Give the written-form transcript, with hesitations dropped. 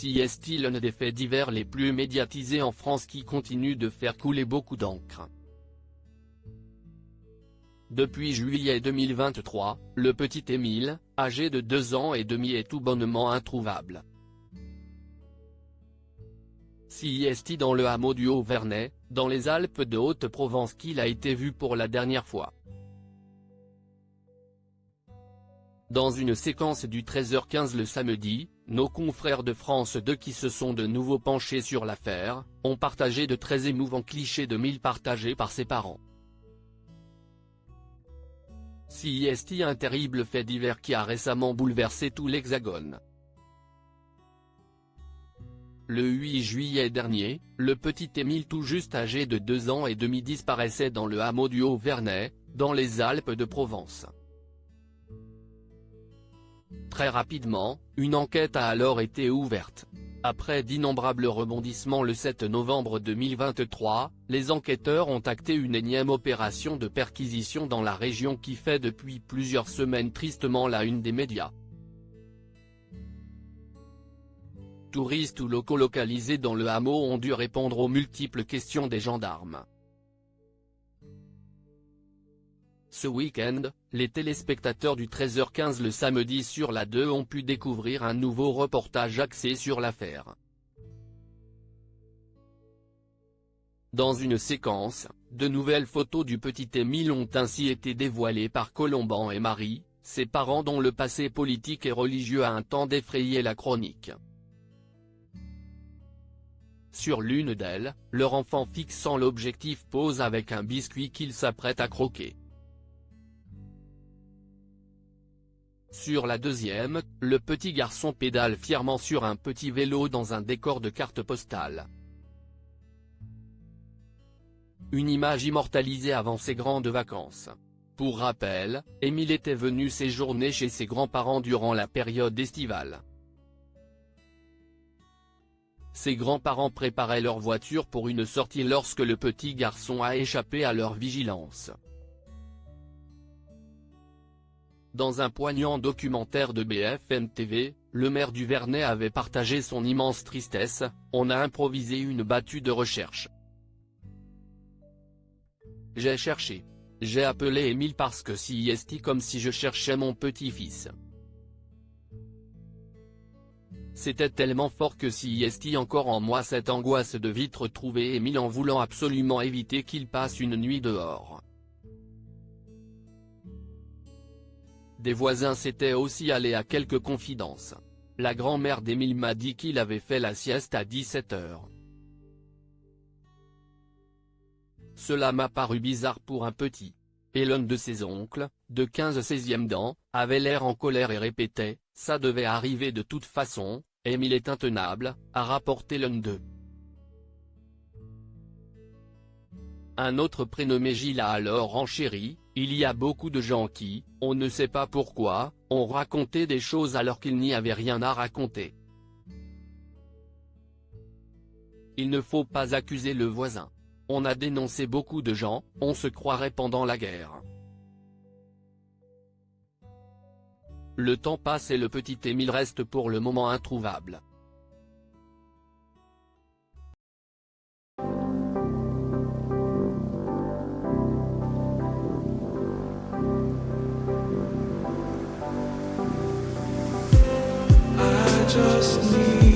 est l'un des faits divers les plus médiatisés en France qui continue de faire couler beaucoup d'encre. Depuis juillet 2023, le petit Émile, âgé de 2 ans et demi est tout bonnement introuvable. est dans le hameau du Haut-Vernay, dans les Alpes de Haute-Provence qu'il a été vu pour la dernière fois. Dans une séquence du 13h15 le samedi, nos confrères de France 2 qui se sont de nouveau penchés sur l'affaire, ont partagé de très émouvants clichés d'Émile partagés par ses parents. Un terrible fait divers qui a récemment bouleversé tout l'Hexagone. Le 8 juillet dernier, le petit Émile tout juste âgé de 2 ans et demi disparaissait dans le hameau du Haut-Vernay, dans les Alpes de Provence. Très rapidement, une enquête a alors été ouverte. Après d'innombrables rebondissements le 7 novembre 2023, les enquêteurs ont acté une énième opération de perquisition dans la région qui fait depuis plusieurs semaines tristement la une des médias. Touristes ou locaux localisés dans le hameau ont dû répondre aux multiples questions des gendarmes. Ce week-end, les téléspectateurs du 13h15 le samedi sur la 2 ont pu découvrir un nouveau reportage axé sur l'affaire. Dans une séquence, de nouvelles photos du petit Émile ont ainsi été dévoilées par Colomban et Marie, ses parents dont le passé politique et religieux a un temps défrayé la chronique. Sur l'une d'elles, leur enfant fixant l'objectif pose avec un biscuit qu'il s'apprête à croquer. Sur la deuxième, le petit garçon pédale fièrement sur un petit vélo dans un décor de carte postale. Une image immortalisée avant ses grandes vacances. Pour rappel, Émile était venu séjourner chez ses grands-parents durant la période estivale. Ses grands-parents préparaient leur voiture pour une sortie lorsque le petit garçon a échappé à leur vigilance. Dans un poignant documentaire de BFM TV, le maire du Vernay avait partagé son immense tristesse. On a improvisé une battue de recherche. J'ai cherché. J'ai appelé Émile parce que comme si je cherchais mon petit-fils. C'était tellement fort que encore en moi cette angoisse de vite retrouver Émile en voulant absolument éviter qu'il passe une nuit dehors. Des voisins s'étaient aussi allés à quelques confidences. La grand-mère d'Émile m'a dit qu'il avait fait la sieste à 17h. Cela m'a paru bizarre pour un petit. Et l'un de ses oncles, de 15-16e dents, avait l'air en colère et répétait « Ça devait arriver de toute façon, Émile est intenable », a rapporté l'un d'eux. Un autre prénommé Gilles a alors renchéri. Il y a beaucoup de gens qui, on ne sait pas pourquoi, ont raconté des choses alors qu'il n'y avait rien à raconter. Il ne faut pas accuser le voisin. On a dénoncé beaucoup de gens, on se croirait pendant la guerre. Le temps passe et le petit Émile reste pour le moment introuvable. Just need